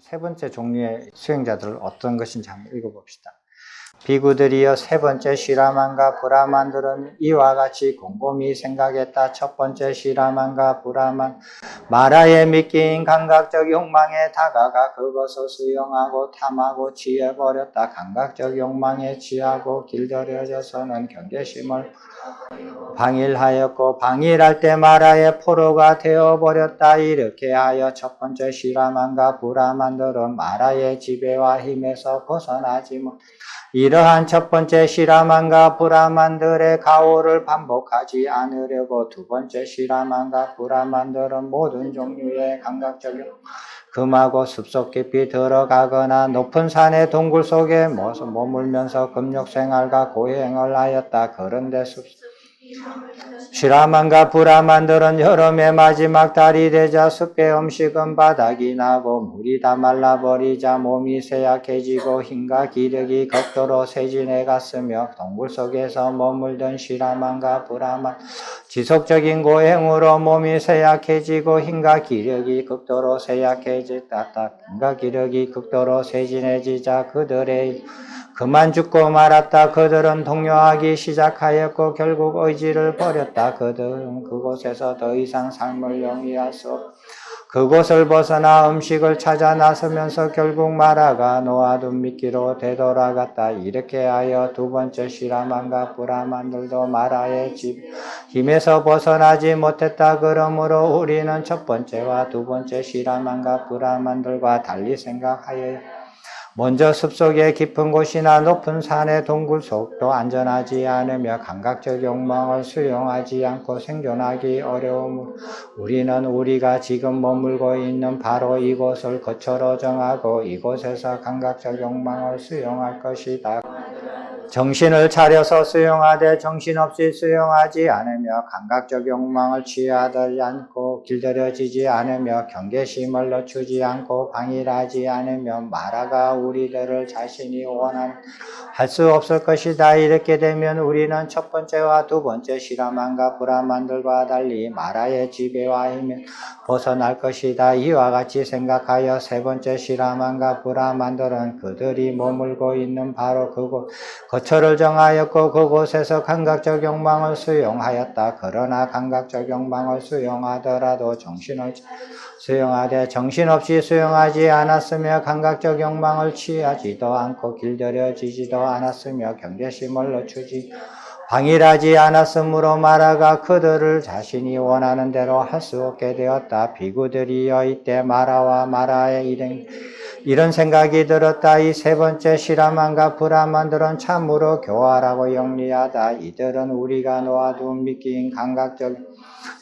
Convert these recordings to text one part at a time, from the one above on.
세 번째 종류의 수행자들은 어떤 것인지 한번 읽어봅시다. 비구들이여 세 번째 시라만과 브라만들은 이와 같이 곰곰이 생각했다. 첫 번째 시라만과 브라만 마라의 미끼인 감각적 욕망에 다가가 그것을 수용하고 탐하고 취해버렸다. 감각적 욕망에 취하고 길들여져서는 경계심을 방일하였고 방일할 때 마라의 포로가 되어버렸다. 이렇게 하여 첫 번째 시라만과 브라만들은 마라의 지배와 힘에서 벗어나지 못. 이러한 첫 번째 시라만과 브라만들의 가호를 반복하지 않으려고 두 번째 시라만과 브라만들은 모든 종류의 감각적인 금하고 숲속 깊이 들어가거나 높은 산의 동굴 속에 머물면서 금욕생활과 고행을 하였다. 그런데 시라만과 브라만들은 여름의 마지막 달이 되자 숲의 음식은 바닥이 나고 물이 다 말라버리자 몸이 쇠약해지고 힘과 기력이 극도로 쇠진해 갔으며 동굴 속에서 머물던 시라만과 브라만 지속적인 고행으로 몸이 쇠약해지고 힘과 기력이 극도로 쇠약해졌다. 힘과 기력이 극도로 쇠진해지자 그들의 그만 죽고 말았다. 그들은 동요하기 시작하였고 결국 의지를 버렸다. 그들은 그곳에서 더 이상 삶을 영위할 수 없. 그곳을 벗어나 음식을 찾아 나서면서 결국 마라가 놓아둔 미끼로 되돌아갔다. 이렇게 하여 두 번째 시라만과 브라만들도 마라의 힘에서 벗어나지 못했다. 그러므로 우리는 첫 번째와 두 번째 시라만과 브라만들과 달리 생각하여야 먼저 숲속의 깊은 곳이나 높은 산의 동굴 속도 안전하지 않으며 감각적 욕망을 수용하지 않고 생존하기 어려우므로 우리는 우리가 지금 머물고 있는 바로 이곳을 거처로 정하고 이곳에서 감각적 욕망을 수용할 것이다. 정신을 차려서 수용하되 정신없이 수용하지 않으며 감각적 욕망을 취하지 않고 길들여지지 않으며 경계심을 늦추지 않고 방일하지 않으며 마라가 우리들을 자신이 원하는 할 수 없을 것이다. 이렇게 되면 우리는 첫 번째와 두 번째 시라만과 브라만들과 달리 마라의 지배와 힘에 벗어날 것이다. 이와 같이 생각하여 세 번째 시라만과 브라만들은 그들이 머물고 있는 바로 그곳 거처를 정하였고 그곳에서 감각적 욕망을 수용하였다. 그러나 감각적 욕망을 수용하더라도 정신을 수용하되 정신없이 수용하지 않았으며 감각적 욕망을 취하지도 않고 길들여지지도 않았으며 경계심을 늦추지 방일하지 않았으므로 마라가 그들을 자신이 원하는 대로 할 수 없게 되었다. 비구들이여 이때 마라와 마라의 이런 생각이 들었다. 이 세 번째 시라만과 브라만들은 참으로 교활하고 영리하다. 이들은 우리가 놓아둔 미끼인 감각적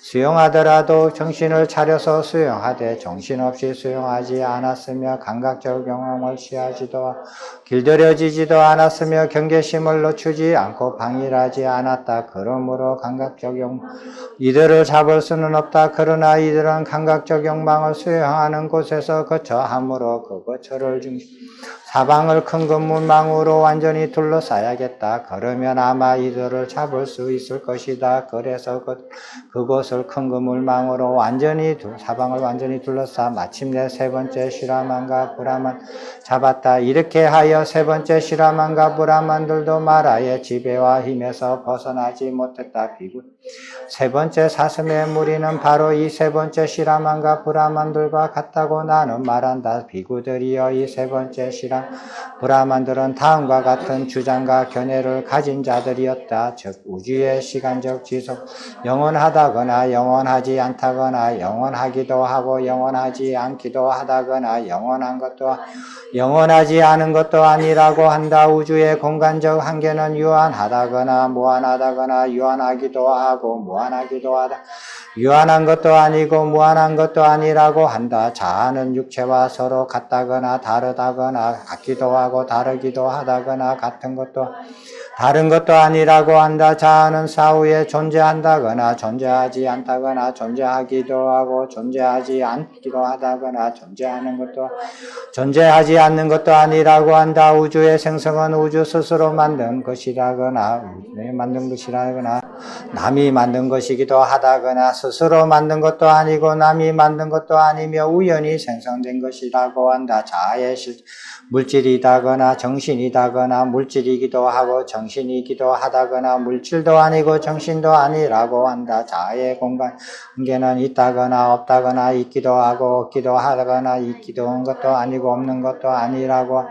수용하더라도 정신을 차려서 수용하되 정신없이 수용하지 않았으며 감각적 경험을 취하지도 길들여지지도 않았으며 경계심을 늦추지 않고 방일하지 않았다. 그러므로 감각적 욕망 이들을 잡을 수는 없다. 그러나 이들은 감각적 욕망을 수용하는 곳에서 거처함으로 그 거처를 사방을 큰 건물망으로 완전히 둘러싸야겠다. 그러면 아마 이들을 잡을 수 있을 것이다. 그래서 그곳을 큰 건물망으로 사방을 완전히 둘러싸 마침내 세 번째 시라만과 브라만 잡았다. 이렇게 하여 세 번째 시라만과 브라만들도 마라의 지배와 힘에서 벗어나지 못했다. 세 번째 사슴의 무리는 바로 이 세 번째 시라만과 브라만들과 같다고 나는 말한다. 비구들이여 이 세 번째 브라만들은 다음과 같은 주장과 견해를 가진 자들이었다. 즉 우주의 시간적 지속 영원하다거나 영원하지 않다거나 영원하기도 하고 영원하지 않기도 하다거나 영원한 것도 영원하지 않은 것도 아니라고 한다. 우주의 공간적 한계는 유한하다거나 무한하다거나 유한하기도 하고 무한하기도 하다. 유한한 것도 아니고 무한한 것도 아니라고 한다. 자아는 육체와 서로 같다거나 다르다거나 같기도 하고 다르기도 하다거나 같은 것도 다른 것도 아니라고 한다. 자아는 사후에 존재한다거나 존재하지 않다거나 존재하기도 하고 존재하지 않기도 하다거나 존재하지 않는 것도 아니라고 한다. 우주의 생성은 우주 스스로 만든 것이라거나 남이 만든 것이기도 하다거나 스스로 만든 것도 아니고 남이 만든 것도 아니며 우연히 생성된 것이라고 한다. 자아의 물질이다거나 정신이다거나 물질이기도 하고 정신이기도 하다거나 물질도 아니고 정신도 아니라고 한다. 자아의 관계는 있다거나 없다거나 있기도 하고 없기도 하다거나 있기도 한 것도 아니고 없는 것도 아니라고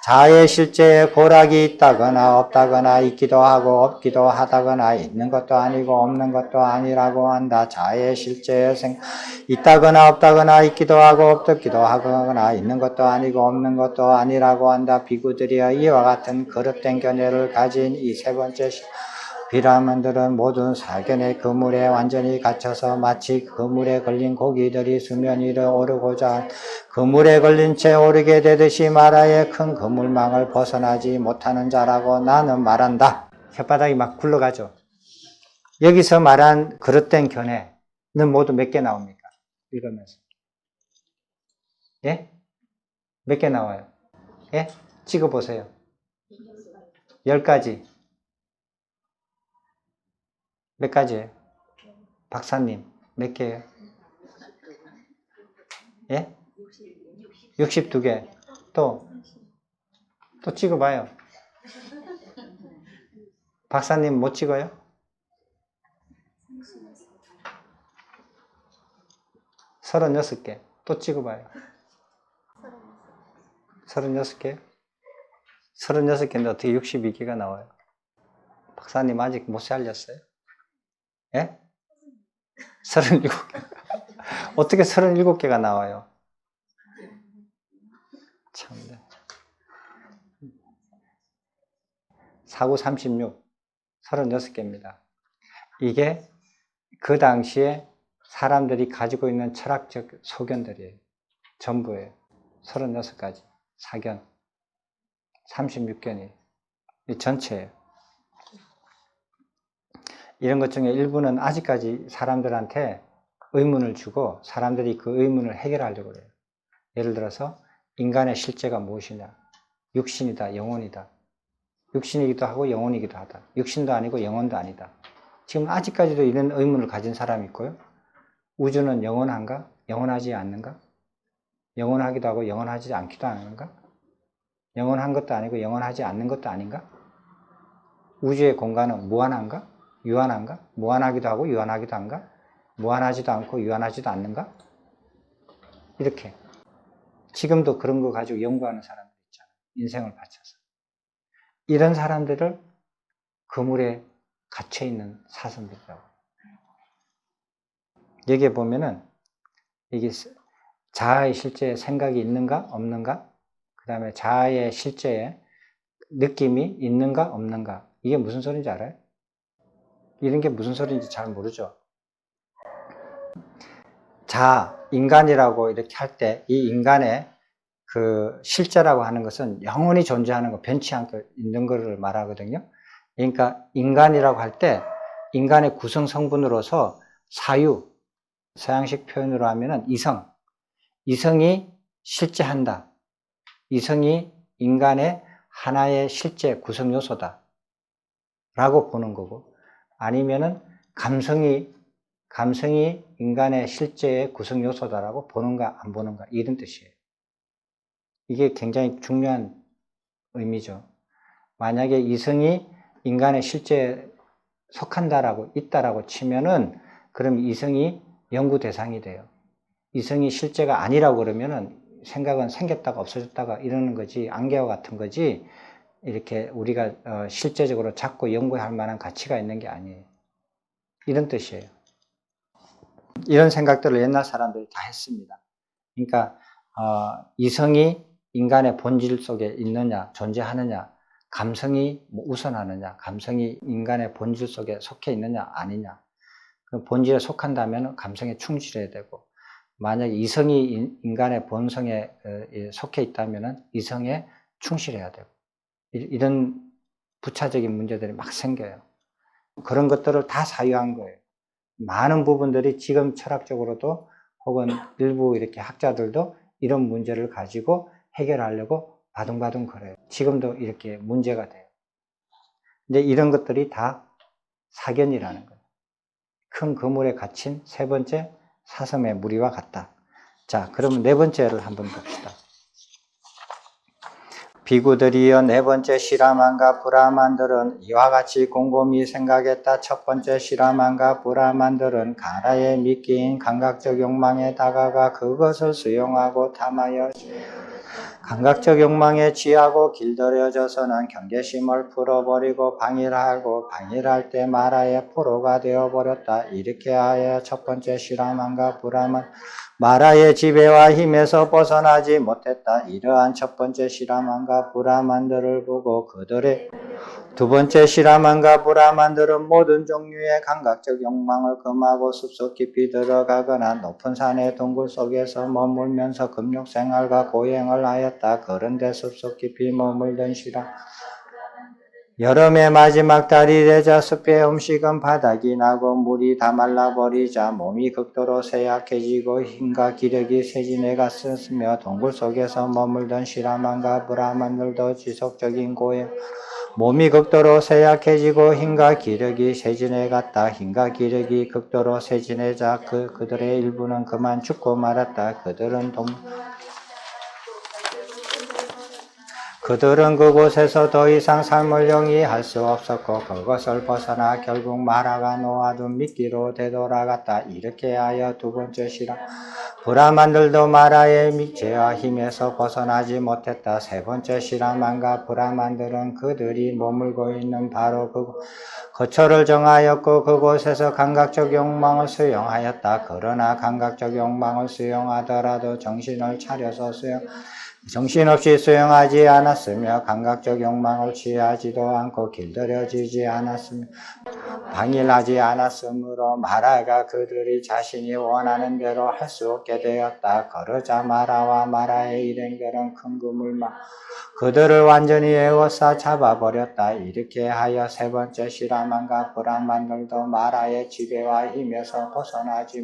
자아의 실제에 고락이 있다거나 없다거나 있기도 하고 없기도 하다거나 있는 것도 아니고 없는 것도 아니라고 한다. 자아의 실제에 있다거나 없다거나 있기도 하고 없기도 하거나 있는 것도 아니고 없는 것도 아니라고 한다. 비구들이여 이와 같은 거듭된 견해를 가진 이 세 번째 비라만들은 모든 사견의 그물에 완전히 갇혀서 마치 그물에 걸린 고기들이 수면 위로 오르고자 그물에 걸린 채 오르게 되듯이 마라의 큰 그물망을 벗어나지 못하는 자라고 나는 말한다. 혓바닥이 막 굴러가죠. 여기서 말한 그릇된 견해는 모두 몇 개 나옵니까? 읽으면서. 예? 몇 개 나와요? 예? 찍어보세요. 10가지. 몇 가지예요? 박사님, 몇 개예요? 예? 62개. 또 찍어봐요. 박사님 못 찍어요? 36개. 또 찍어봐요. 36개? 36개인데 어떻게 62개가 나와요? 박사님 아직 못 살렸어요? 예? 37개. 어떻게 37개가 나와요? 참네. 4, 9, 36. 36개입니다. 이게 그 당시에 사람들이 가지고 있는 철학적 소견들이에요. 전부예요. 36가지. 사견. 36견이. 이 전체예요. 이런 것 중에 일부는 아직까지 사람들한테 의문을 주고 사람들이 그 의문을 해결하려고 해요. 예를 들어서 인간의 실제가 무엇이냐. 육신이다, 영혼이다. 육신이기도 하고 영혼이기도 하다. 육신도 아니고 영혼도 아니다. 지금 아직까지도 이런 의문을 가진 사람이 있고요. 우주는 영원한가? 영원하지 않는가? 영원하기도 하고 영원하지 않기도 하는가? 영원한 것도 아니고 영원하지 않는 것도 아닌가? 우주의 공간은 무한한가? 유한한가? 무한하기도 하고 유한하기도 한가? 무한하지도 않고 유한하지도 않는가? 이렇게 지금도 그런 거 가지고 연구하는 사람들 있잖아요. 인생을 바쳐서. 이런 사람들을 그물에 갇혀있는 사슴들이라고. 여기에 보면은 이게 자아의 실제에 생각이 있는가 없는가, 그 다음에 자아의 실제에 느낌이 있는가 없는가, 이게 무슨 소리인지 알아요? 이런 게 무슨 소리인지 잘 모르죠. 자아, 인간이라고 이렇게 할 때 이 인간의 그 실제라고 하는 것은 영원히 존재하는 거, 변치 않게 있는 것을 말하거든요. 그러니까 인간이라고 할 때 인간의 구성 성분으로서 사유, 서양식 표현으로 하면은 이성이 실제한다. 이성이 인간의 하나의 실제 구성 요소다 라고 보는 거고, 아니면은 감성이 인간의 실제의 구성 요소다라고 보는가 안 보는가, 이런 뜻이에요. 이게 굉장히 중요한 의미죠. 만약에 이성이 인간의 실제에 속한다라고 있다라고 치면은 그럼 이성이 연구 대상이 돼요. 이성이 실제가 아니라고 그러면은 생각은 생겼다가 없어졌다가 이러는 거지, 안개와 같은 거지, 이렇게 우리가 실제적으로 찾고 연구할 만한 가치가 있는 게 아니에요. 이런 뜻이에요. 이런 생각들을 옛날 사람들이 다 했습니다. 그러니까 이성이 인간의 본질 속에 있느냐, 존재하느냐, 감성이 우선하느냐, 감성이 인간의 본질 속에 속해 있느냐 아니냐, 그 본질에 속한다면 감성에 충실해야 되고, 만약에 이성이 인간의 본성에 속해 있다면 이성에 충실해야 되고, 이런 부차적인 문제들이 막 생겨요. 그런 것들을 다 사유한 거예요. 많은 부분들이 지금 철학적으로도 혹은 일부 이렇게 학자들도 이런 문제를 가지고 해결하려고 바둥바둥 거려요. 지금도 이렇게 문제가 돼요. 근데 이런 것들이 다 사견이라는 거예요. 큰 그물에 갇힌 세 번째 사슴의 무리와 같다. 자, 그러면 네 번째를 한번 봅시다. 비구들이여 네 번째 시라만과 브라만들은 이와 같이 곰곰이 생각했다. 첫 번째 시라만과 브라만들은 가라에 미끼인 감각적 욕망에 다가가 그것을 수용하고 탐하여 감각적 욕망에 취하고 길들여져서는 경계심을 풀어버리고 방일하고 방일할 때 마라의 포로가 되어버렸다. 이렇게 하여 첫 번째 시라만과 브라만 마라의 지배와 힘에서 벗어나지 못했다. 이러한 첫 번째 시라만과 브라만들을 보고 그들의 두 번째 시라만과 브라만들은 모든 종류의 감각적 욕망을 금하고 숲속 깊이 들어가거나 높은 산의 동굴 속에서 머물면서 금욕생활과 고행을 하였다. 그런데 숲속 깊이 머물던 시라 여름의 마지막 달이 되자 숲의 음식은 바닥이 나고 물이 다 말라버리자 몸이 극도로 쇠약해지고 힘과 기력이 쇠진해 갔으며 동굴 속에서 머물던 시라만과 브라만들도 지속적인 고행 몸이 극도로 쇠약해지고 힘과 기력이 쇠진해 갔다. 힘과 기력이 극도로 쇠진해자 그들의 일부는 그만 죽고 말았다. 그들은 그곳에서 더 이상 삶을 영위할 수 없었고 그것을 벗어나 결국 마라가 놓아둔 미끼로 되돌아갔다. 이렇게 하여 두 번째 시라 브라만들도 마라의 미제와 힘에서 벗어나지 못했다. 세 번째 시라만과 브라만들은 그들이 머물고 있는 바로 그 거처를 정하였고 그곳에서 감각적 욕망을 수용하였다. 그러나 감각적 욕망을 수용하더라도 정신을 차려서 정신없이 수용하지 않았으며 감각적 욕망을 취하지도 않고 길들여지지 않았으며 방일하지 않았으므로 마라가 그들이 자신이 원하는 대로 할 수 없게 되었다. 그러자 마라와 마라의 일행들은 큰 그물망 그들을 완전히 에워싸 잡아버렸다. 이렇게 하여 세 번째 시라만과 브라만들도 마라의 지배와 힘에서 벗어나지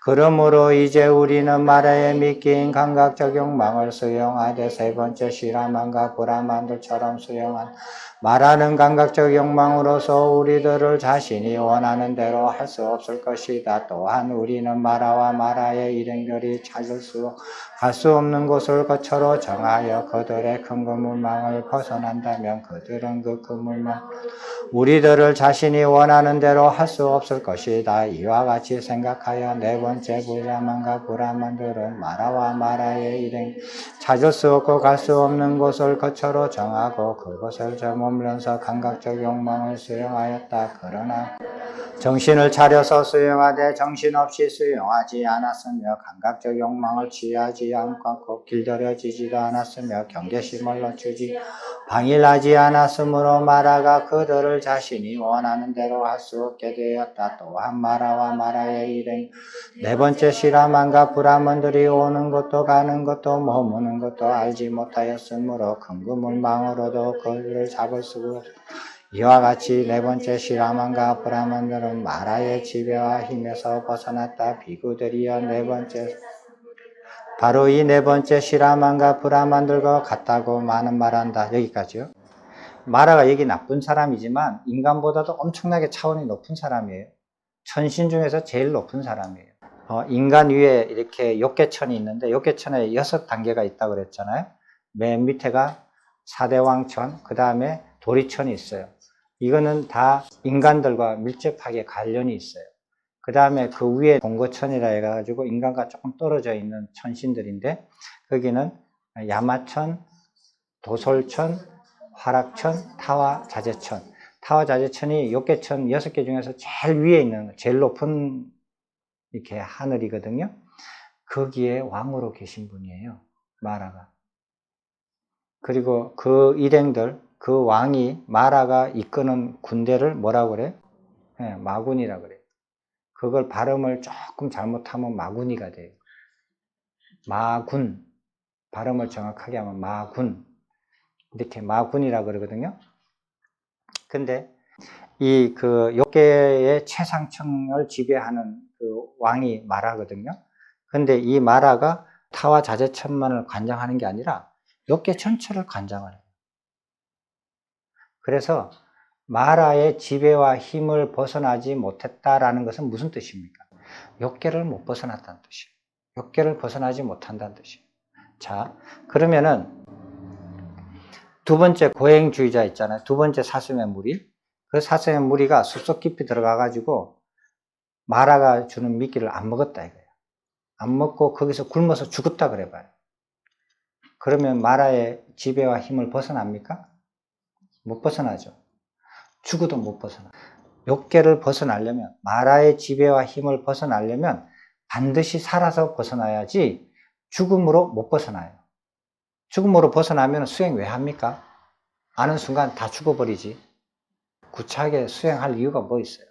그러므로 이제 우리는 마라의 미끼인 감각적 욕망을 수용하되 세 번째 시라만과 브라만들처럼 수용한 마라는 감각적 욕망으로서 우리들을 자신이 원하는 대로 할 수 없을 것이다. 또한 우리는 마라와 마라의 일행들이 갈 수 없는 곳을 거처로 정하여 그들의 큰 그물망을 벗어난다면 그들은 그 그물망 우리들을 자신이 원하는 대로 할 수 없을 것이다. 이와 같이 생각하여 네 번째 브라만과 브라만들은 마라와 마라의 일행 찾을 수 없고 갈 수 없는 곳을 거처로 정하고 그곳을 머물면서 감각적 욕망을 수용하였다. 그러나 정신을 차려서 수용하되 정신없이 수용하지 않았으며 감각적 욕망을 취하지 않고 길들여지지도 않았으며 경계심을 늦추지 방일하지 않았으므로 마라가 그들을 자신이 원하는 대로 할 수 없게 되었다. 또한 마라와 마라의 일행 네 번째 시라만과 브라만들이 오는 것도 가는 것도 머무는 것도 알지 못하였으므로 큰 그물망으로도 그들을 잡을 수가 없다. 이와 같이 네 번째 시라만과 브라만들은 마라의 지배와 힘에서 벗어났다. 비구들이여 네 번째 바로 이 네 번째 시라만과 브라만들과 같다고 많은 말한다. 여기까지요. 마라가 여기 나쁜 사람이지만 인간보다도 엄청나게 차원이 높은 사람이에요. 천신 중에서 제일 높은 사람이에요. 인간 위에 이렇게 욕계천이 있는데 욕계천에 6단계가 있다고 그랬잖아요. 맨 밑에가 사대왕천, 그 다음에 도리천이 있어요. 이거는 다 인간들과 밀접하게 관련이 있어요. 그 다음에 그 위에 공거천이라 해가지고 인간과 조금 떨어져 있는 천신들인데 거기는 야마천, 도솔천, 화락천, 타화자재천. 타화자재천이 욕계천 6개 중에서 제일 위에 있는 제일 높은 이렇게 하늘이거든요. 거기에 왕으로 계신 분이에요. 마라가. 그리고 그 일행들, 그 왕이 마라가 이끄는 군대를 뭐라고 그래요? 네, 마군이라고 그래요. 그걸 발음을 조금 잘못하면 마군이가 돼요. 마군. 발음을 정확하게 하면 마군. 이렇게 마군이라고 그러거든요. 근데 이 그 욕계의 최상층을 지배하는 그 왕이 마라거든요. 근데 이 마라가 타와 자재천만을 관장하는 게 아니라 욕계 전체를 관장을 해요. 그래서 마라의 지배와 힘을 벗어나지 못했다라는 것은 무슨 뜻입니까? 욕계를 못 벗어났다는 뜻이에요. 욕계를 벗어나지 못한다는 뜻이에요. 자, 그러면은 두 번째 고행주의자 있잖아요. 두 번째 사슴의 무리. 그 사슴의 무리가 숲속 깊이 들어가가지고 마라가 주는 미끼를 안 먹었다 이거예요. 안 먹고 거기서 굶어서 죽었다 그래봐요. 그러면 마라의 지배와 힘을 벗어납니까? 못 벗어나죠. 죽어도 못 벗어나. 욕계를 벗어나려면, 마라의 지배와 힘을 벗어나려면 반드시 살아서 벗어나야지 죽음으로 못 벗어나요. 죽음으로 벗어나면 수행 왜 합니까? 아는 순간 다 죽어버리지. 구차하게 수행할 이유가 뭐 있어요?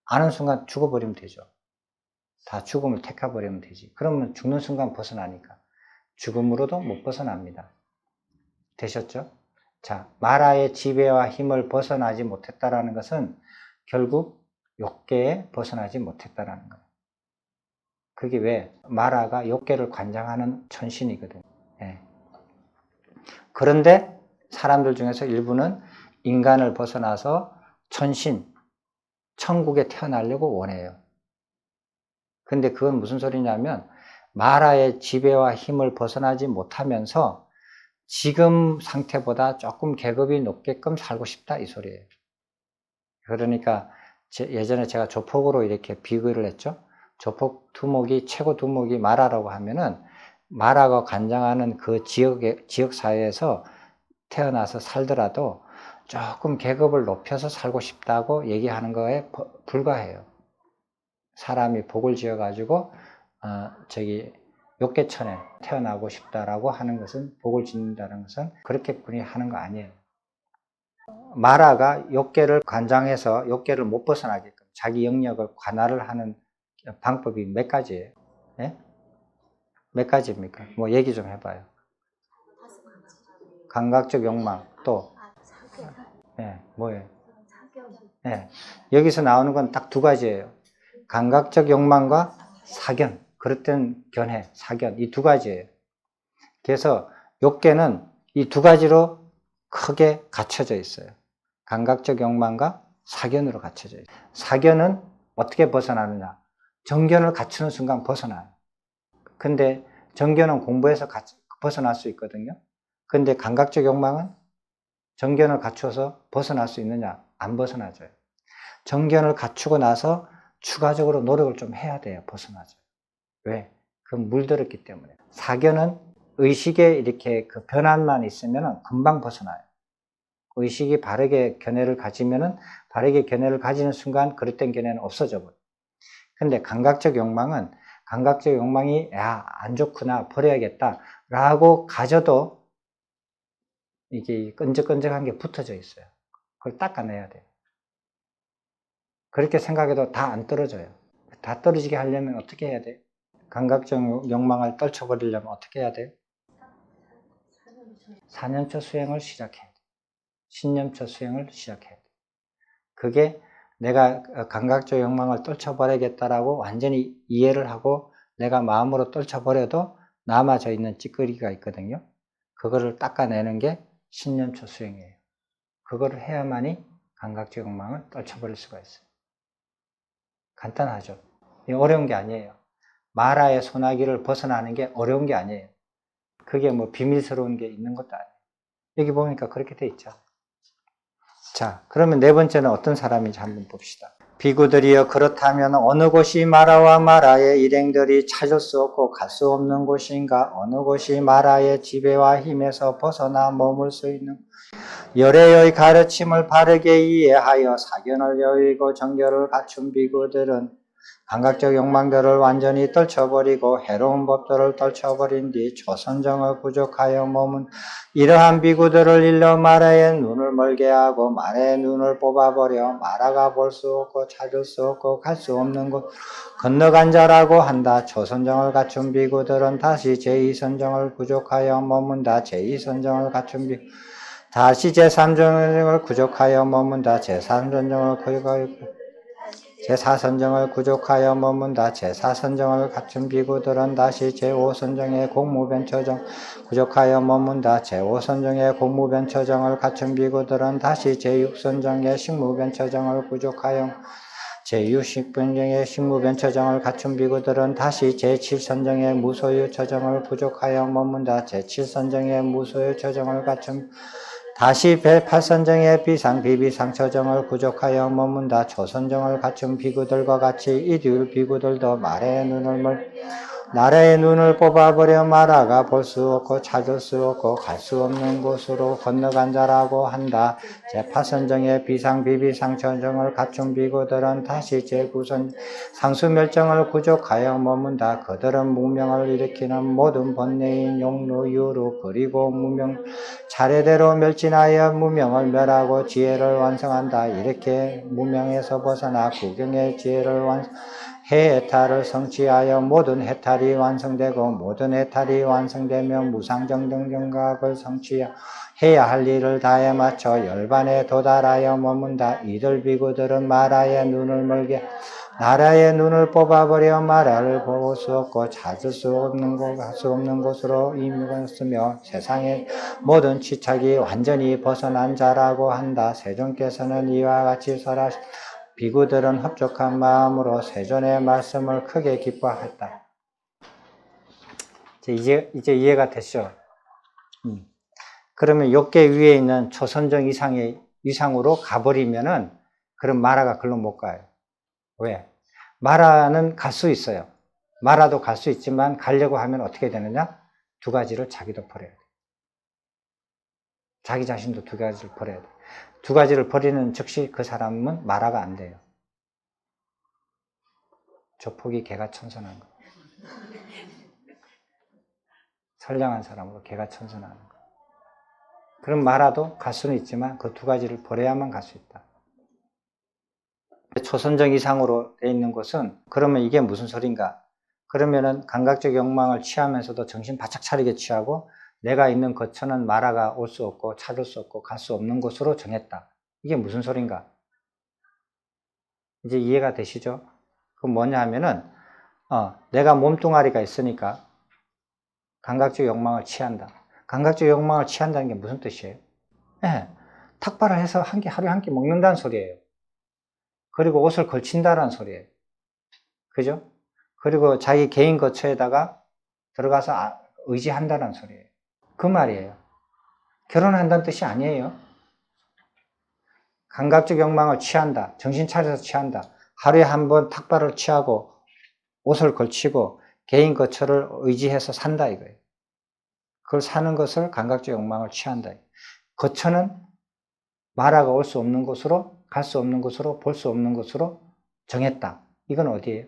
아는 순간 죽어버리면 되죠. 다 죽음을 택해버리면 되지. 그러면 죽는 순간 벗어나니까. 죽음으로도 못 벗어납니다. 되셨죠? 자, 마라의 지배와 힘을 벗어나지 못했다라는 것은 결국 욕계에 벗어나지 못했다라는 거예요. 그게 왜? 마라가 욕계를 관장하는 천신이거든요. 네. 그런데 사람들 중에서 일부는 인간을 벗어나서 천신, 천국에 태어나려고 원해요. 근데 그건 무슨 소리냐면 마라의 지배와 힘을 벗어나지 못하면서 지금 상태보다 조금 계급이 높게끔 살고 싶다 이 소리예요. 그러니까 예전에 제가 조폭으로 이렇게 비교를 했죠. 조폭 두목이 최고 두목이 마라라고 하면은 마라가 관장하는 그 지역 사회에서 태어나서 살더라도 조금 계급을 높여서 살고 싶다고 얘기하는 거에 불과해요. 사람이 복을 지어가지고 욕계천에 태어나고 싶다라고 하는 것은, 복을 짓는다는 것은 그렇게뿐이 하는 거 아니에요. 마라가 욕계를 관장해서 욕계를 못 벗어나게끔 자기 영역을 관할을 하는 방법이 몇 가지예요? 네? 몇 가지입니까? 뭐 얘기 좀 해봐요. 감각적 욕망, 또 네, 뭐예요? 네, 여기서 나오는 건 딱 두 가지예요. 감각적 욕망과 사견, 그릇된 견해, 사견, 이 두 가지예요. 그래서 욕계는 이 두 가지로 크게 갖춰져 있어요. 감각적 욕망과 사견으로 갖춰져 있어요. 사견은 어떻게 벗어나느냐? 정견을 갖추는 순간 벗어나요. 근데 정견은 공부해서 벗어날 수 있거든요. 근데 감각적 욕망은 정견을 갖춰서 벗어날 수 있느냐? 안 벗어나져요. 정견을 갖추고 나서 추가적으로 노력을 좀 해야 돼요. 벗어나죠. 왜? 그건 물들었기 때문에. 사견은 의식에 이렇게 그 변환만 있으면 금방 벗어나요. 의식이 바르게 견해를 가지면은, 바르게 견해를 가지는 순간 그릇된 견해는 없어져 버려요. 근데 감각적 욕망은, 감각적 욕망이 야, 안 좋구나, 버려야겠다 라고 가져도 이게 끈적끈적한 게 붙어져 있어요. 그걸 닦아내야 돼요. 그렇게 생각해도 다 안 떨어져요. 다 떨어지게 하려면 어떻게 해야 돼요? 감각적 욕망을 떨쳐버리려면 어떻게 해야 돼요? 4년초 수행을 시작해야 돼요. 신념초 수행을 시작해야 돼요. 그게 내가 감각적 욕망을 떨쳐버리겠다라고 완전히 이해를 하고 내가 마음으로 떨쳐버려도 남아져 있는 찌꺼기가 있거든요. 그거를 닦아내는 게 신념초 수행이에요. 그거를 해야만이 감각적 욕망을 떨쳐버릴 수가 있어요. 간단하죠. 어려운 게 아니에요. 마라의 소나기를 벗어나는 게 어려운 게 아니에요. 그게 뭐 비밀스러운 게 있는 것도 아니에요. 여기 보니까 그렇게 돼 있죠. 자, 그러면 네 번째는 어떤 사람인지 한번 봅시다. 비구들이여, 그렇다면 어느 곳이 마라와 마라의 일행들이 찾을 수 없고 갈 수 없는 곳인가? 어느 곳이 마라의 지배와 힘에서 벗어나 머물 수 있는, 열애의 가르침을 바르게 이해하여 사견을 여의고 정결을 갖춘 비구들은 감각적 욕망들을 완전히 떨쳐버리고 해로운 법들을 떨쳐버린 뒤 조선정을 부족하여 머문 이러한 비구들을 일러 마라의 눈을 멀게 하고 마라의 눈을 뽑아버려 마라가 볼 수 없고 찾을 수 없고 갈 수 없는 곳 건너간 자라고 한다. 조선정을 갖춘 비구들은 다시 제2선정을 부족하여 머문다. 제2선정을 갖춘 비구 다시 제3전정을 구족하여 머문다. 제3전정을 구족하여 제4선정을 구족하여 머문다. 제4선정을 갖춘 비구들은 다시 제5선정의 공무변처정 구족하여 머문다. 제5선정의 공무변처정을 갖춘 비구들은 다시 제6선정의 식무변처정을 구족하여 제6식변정의 식무변처정을 갖춘 비구들은 다시 제7선정의 무소유처정을 구족하여 머문다. 제7선정의 무소유처정을 갖춘 다시 제8선정의 비상비비상처정을 구족하여 머문다. 초선정을 갖춘 비구들과 같이 이들 비구들도 나라의 눈을 뽑아버려 마라가 볼 수 없고 찾을 수 없고 갈 수 없는 곳으로 건너간 자라고 한다. 제8선정의 비상비비상처정을 갖춘 비구들은 다시 제9선 상수멸정을 구족하여 머문다. 그들은 무명을 일으키는 모든 번뇌인 용루, 유루 그리고 무명 차례대로 멸진하여 무명을 멸하고 지혜를 완성한다. 이렇게 무명에서 벗어나 구경의 지혜를 해탈을 성취하여 모든 해탈이 완성되고 모든 해탈이 완성되면 무상정등정각을 성취해야 할 일을 다해 맞춰 열반에 도달하여 머문다. 이들 비구들은 마라의 눈을 멀게 나라의 눈을 뽑아버려 마라를 볼 수 없고 찾을 수 없는 곳으로 이묵었으며 세상의 모든 치착이 완전히 벗어난 자라고 한다. 세존께서는 이와 같이 설하시 비구들은 흡족한 마음으로 세존의 말씀을 크게 기뻐했다. 이제 이해가 됐죠? 그러면 욕계 위에 있는 초선정 이상으로 가버리면은 그럼 마라가 글로 못 가요. 왜? 마라는 갈 수 있어요. 마라도 갈 수 있지만 가려고 하면 어떻게 되느냐? 두 가지를 자기도 버려야 돼. 자기 자신도 두 가지를 버려야 돼. 두 가지를 버리는 즉시 그 사람은 마라가 안 돼요. 조폭이 개가천선한 거. 선량한 사람으로 개가천선하는 거. 그럼 마라도 갈 수는 있지만 그 두 가지를 버려야만 갈 수 있다. 초선정 이상으로 돼 있는 것은 그러면 이게 무슨 소린가? 그러면은 감각적 욕망을 취하면서도 정신 바짝 차리게 취하고 내가 있는 거처는 마라가 올 수 없고 찾을 수 없고 갈 수 없는 곳으로 정했다. 이게 무슨 소린가? 이제 이해가 되시죠? 그건 뭐냐 하면은 내가 몸뚱아리가 있으니까 감각적 욕망을 취한다. 감각적 욕망을 취한다는 게 무슨 뜻이에요? 네, 탁발을 해서 하루에 한 끼 먹는다는 소리예요. 그리고 옷을 걸친다는 소리예요. 그죠? 그리고 자기 개인 거처에다가 들어가서 의지한다는 소리예요. 그 말이에요. 결혼한다는 뜻이 아니에요. 감각적 욕망을 취한다. 정신 차려서 취한다. 하루에 한 번 탁발을 취하고 옷을 걸치고 개인 거처를 의지해서 산다 이거예요. 그걸 사는 것을 감각적 욕망을 취한다. 거처는 마라가 올 수 없는 곳으로, 갈 수 없는 곳으로, 볼 수 없는 곳으로 정했다. 이건 어디예요?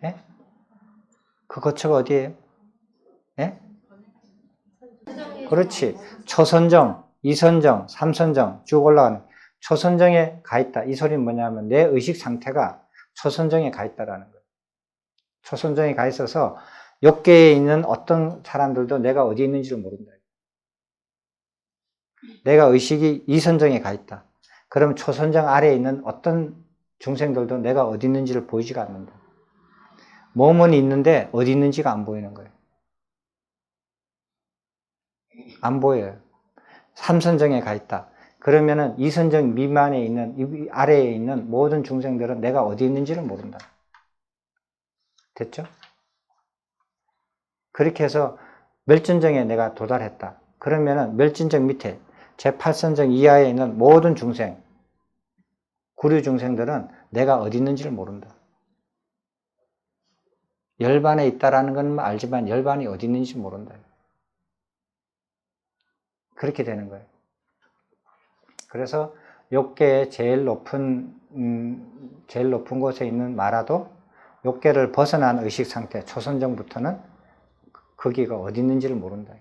네? 그 거처가 어디예요? 네? 그렇지. 초선정, 이선정, 삼선정 쭉 올라가는 초선정에 가 있다. 이 소리는 뭐냐면 내 의식 상태가 초선정에 가 있다라는 거예요. 초선정에 가 있어서 욕계에 있는 어떤 사람들도 내가 어디 있는지를 모른다. 내가 의식이 이선정에 가 있다. 그럼 초선정 아래에 있는 어떤 중생들도 내가 어디 있는지를 보이지가 않는다. 몸은 있는데 어디 있는지가 안 보이는 거예요. 안 보여요. 삼선정에 가 있다. 그러면은 이선정 미만에 있는, 아래에 있는 모든 중생들은 내가 어디 있는지를 모른다. 됐죠? 그렇게 해서 멸진정에 내가 도달했다. 그러면은 멸진정 밑에 제8선정 이하에 있는 모든 중생, 구류 중생들은 내가 어디 있는지를 모른다. 열반에 있다라는 건 알지만 열반이 어디 있는지 모른다. 그렇게 되는 거예요. 그래서 욕계의 제일 높은 곳에 있는 마라도 욕계를 벗어난 의식 상태, 초선정부터는 거기가 어디 있는지를 모른다.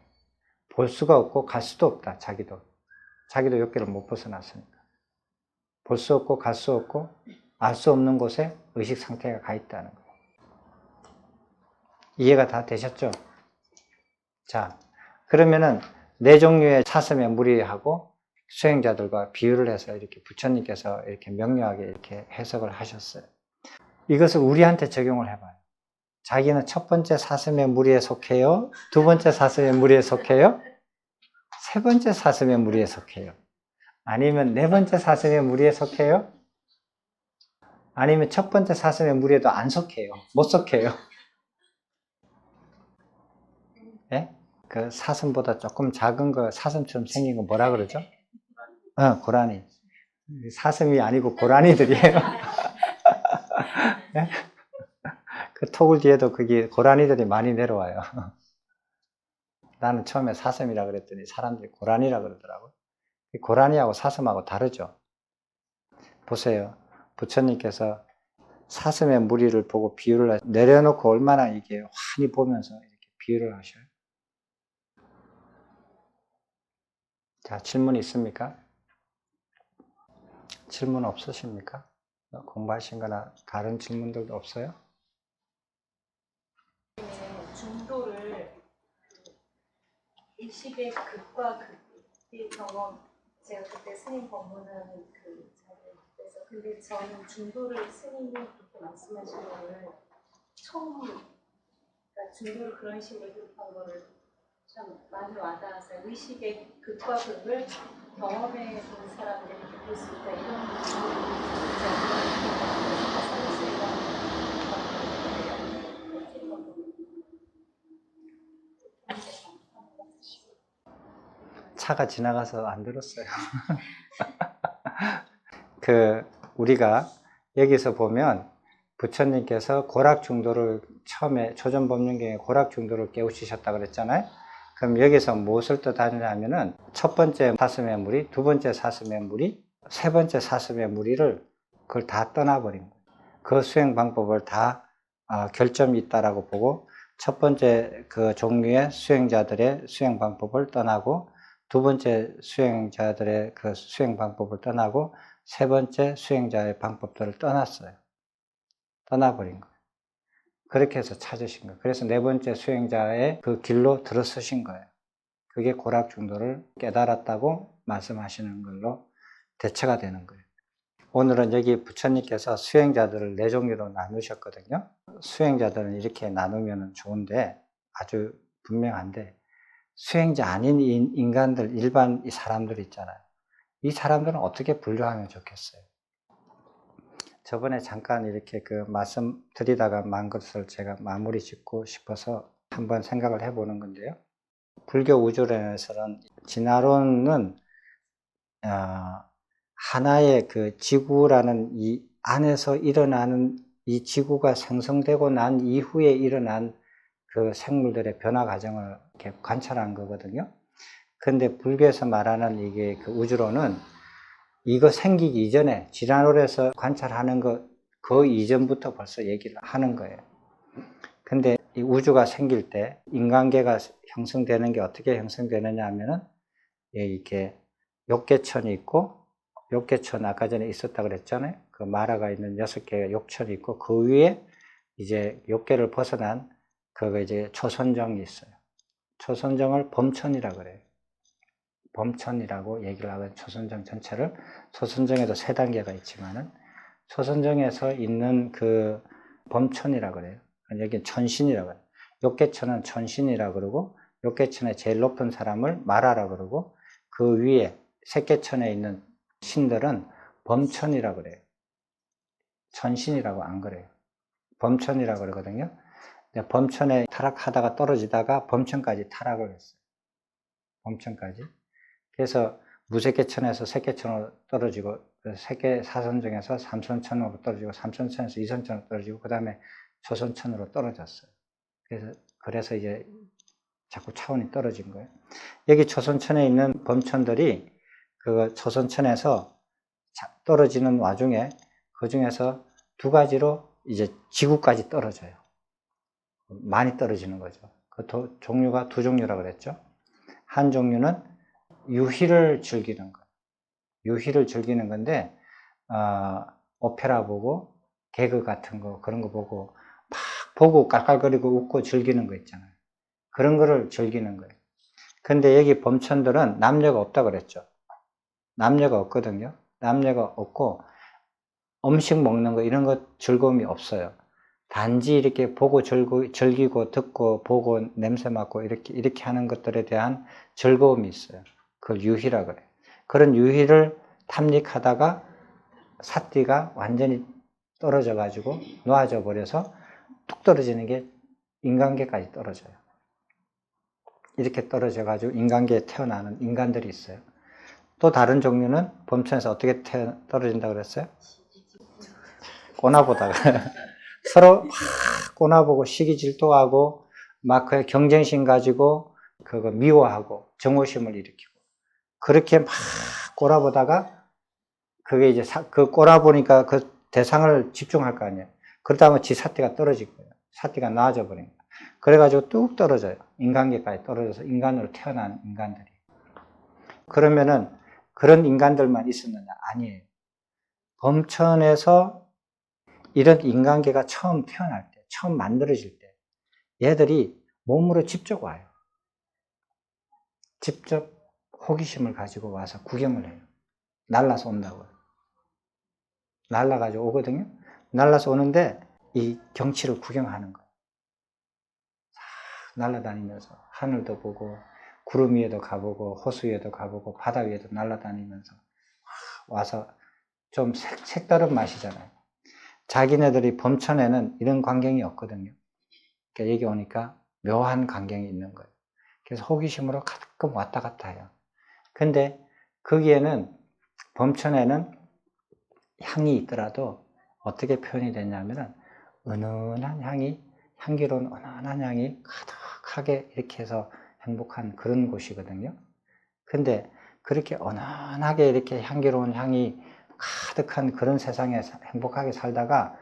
볼 수가 없고 갈 수도 없다. 자기도 욕계를 못 벗어났으니까. 볼 수 없고 갈 수 없고 알 수 없는 곳에 의식 상태가 가 있다는 거예요. 이해가 다 되셨죠? 자, 그러면은 네 종류의 사슴의 무리하고 수행자들과 비유를 해서 이렇게 부처님께서 이렇게 명료하게 이렇게 해석을 하셨어요. 이것을 우리한테 적용을 해봐요. 자기는 첫 번째 사슴의 무리에 속해요? 두 번째 사슴의 무리에 속해요? 세 번째 사슴의 무리에 속해요? 아니면 네 번째 사슴의 무리에 속해요? 아니면 첫 번째 사슴의 무리에도 안 속해요? 못 속해요? 예? 그 사슴보다 조금 작은 거, 사슴처럼 생긴 거 뭐라 그러죠? 고라니. 사슴이 아니고 고라니들이에요. 예? 그 토굴 뒤에도 거기 고라니들이 많이 내려와요. 나는 처음에 사슴이라 그랬더니 사람들이 고라니라 그러더라고요. 고라니하고 사슴하고 다르죠. 보세요. 부처님께서 사슴의 무리를 보고 비유를 내려놓고 얼마나 이게 환히 보면서 이렇게 비유를 하셔요. 자, 질문 있습니까? 질문 없으십니까? 공부하신 거나 다른 질문들도 없어요? 중도를 일식의 극과 극의 경험, 제가 그때 스님 법문하는 그 자리에서 근데 저는 중도를 스님이 그렇게 말씀하신 거를 처음, 그러니까 중도를 그런 식으로 접한 거를 참 많이 와닿아서 의식의 극과 극을 경험해 본 사람들이 볼 수 있다 이런 차가 지나가서 안 들었어요. 우리가 여기서 보면 부처님께서 고락중도를 처음에 조전법륜경에 고락중도를 깨우치셨다 그랬잖아요. 그럼 여기서 무엇을 뜻하느냐면은 첫 번째 사슴의 무리, 두 번째 사슴의 무리, 세 번째 사슴의 무리를 그걸 다 떠나버린 거예요. 그 수행 방법을 다 결점이 있다라고 보고 첫 번째 그 종류의 수행자들의 수행 방법을 떠나고 두 번째 수행자들의 그 수행 방법을 떠나고 세 번째 수행자의 방법들을 떠났어요. 떠나버린 거예요. 그렇게 해서 찾으신 거예요. 그래서 네 번째 수행자의 그 길로 들어서신 거예요. 그게 고락중도를 깨달았다고 말씀하시는 걸로 대처가 되는 거예요. 오늘은 여기 부처님께서 수행자들을 네 종류로 나누셨거든요. 수행자들은 이렇게 나누면 좋은데 아주 분명한데 수행자 아닌 인간들, 일반 이 사람들 있잖아요. 이 사람들은 어떻게 분류하면 좋겠어요? 저번에 잠깐 이렇게 그 말씀드리다가 만 것을 제가 마무리 짓고 싶어서 한번 생각을 해보는 건데요. 불교 우주론에서는 진화론은 하나의 그 지구라는 이 안에서 일어나는 이 지구가 생성되고 난 이후에 일어난 그 생물들의 변화 과정을 이렇게 관찰한 거거든요. 그런데 불교에서 말하는 이게 그 우주론은 이거 생기기 이전에 진화론에서 관찰하는 그 이전부터 벌써 얘기를 하는 거예요. 근데 이 우주가 생길 때 인간계가 형성되는 게 어떻게 형성되느냐 하면은 이렇게 욕계천이 있고 욕계천 아까 전에 있었다 그랬잖아요. 그 마라가 있는 6개의 욕천이 있고 그 위에 이제 욕계를 벗어난 그거 이제 초선정이 있어요. 초선정을 범천이라 그래요. 범천이라고 얘기를 하거든요. 초선정 전체를. 초선정에도 3단계가 있지만은 초선정에서 있는 그 범천이라 그래요. 여기 천신이라 그래요. 욕계천은 천신이라 그러고 욕계천의 제일 높은 사람을 마라라 그러고 그 위에 색계천에 있는 신들은 범천이라 그래요. 천신이라고 안 그래요. 범천이라 그러거든요. 범천에 타락하다가 떨어지다가 범천까지 타락을 했어요. 범천까지. 그래서 무색계천에서 색계천으로 떨어지고 색계 사선정에서 삼선천으로 떨어지고 삼선천에서 이선천으로 떨어지고 그 다음에 초선천으로 떨어졌어요. 그래서 이제 자꾸 차원이 떨어진 거예요. 여기 초선천에 있는 범천들이 그 초선천에서 떨어지는 와중에 그 중에서 2가지로 이제 지구까지 떨어져요. 많이 떨어지는 거죠. 그 종류가 2종류라고 그랬죠. 한 종류는 유희를 즐기는 거예요. 유희를 즐기는 건데 오페라 보고 개그 같은 거 그런 거 보고 막 보고 깔깔거리고 웃고 즐기는 거 있잖아요. 그런 거를 즐기는 거예요. 근데 여기 범천들은 남녀가 없다 그랬죠. 남녀가 없거든요. 남녀가 없고 음식 먹는 거 이런 거 즐거움이 없어요. 단지 이렇게 보고 즐기고 듣고 보고 냄새 맡고 이렇게 하는 것들에 대한 즐거움이 있어요. 그걸 유희라 그래요. 그런 유희를 탐닉하다가 사띠가 완전히 떨어져 가지고 놓아져 버려서 뚝 떨어지는 게 인간계까지 떨어져요. 이렇게 떨어져 가지고 인간계에 태어나는 인간들이 있어요. 또 다른 종류는 범천에서 어떻게 떨어진다고 그랬어요? 꼬나보다가 서로 막 꼬나보고 시기 질투하고 막 그 경쟁심 가지고 그거 미워하고 정오심을 일으키고 그렇게 막 꼬라보다가 그게 이제 그 꼬라보니까 그 대상을 집중할 거 아니에요. 그러다 보면 지 사띠가 떨어질 거예요. 사띠가 나아져 버린 거예요. 그래가지고 뚝 떨어져요. 인간계까지 떨어져서 인간으로 태어난 인간들이. 그러면은 그런 인간들만 있었느냐? 아니에요. 범천에서 이런 인간계가 처음 태어날 때, 처음 만들어질 때 얘들이 몸으로 직접 와요. 직접 호기심을 가지고 와서 구경을 해요. 날라서 온다고요. 날라가지고 오거든요. 날라서 오는데 이 경치를 구경하는 거예요. 날아다니면서 하늘도 보고 구름 위에도 가보고 호수 위에도 가보고 바다 위에도 날아다니면서 와서 좀 색다른 맛이잖아요. 자기네들이 범천에는 이런 광경이 없거든요. 그러니까 여기 오니까 묘한 광경이 있는 거예요. 그래서 호기심으로 가끔 왔다 갔다 해요. 근데 거기에는 범천에는 향이 있더라도 어떻게 표현이 되냐면은 은은한 향이, 향기로운 은은한 향이 가득하게 이렇게 해서 행복한 그런 곳이거든요. 근데 그렇게 은은하게 이렇게 향기로운 향이 가득한 그런 세상에 행복하게 살다가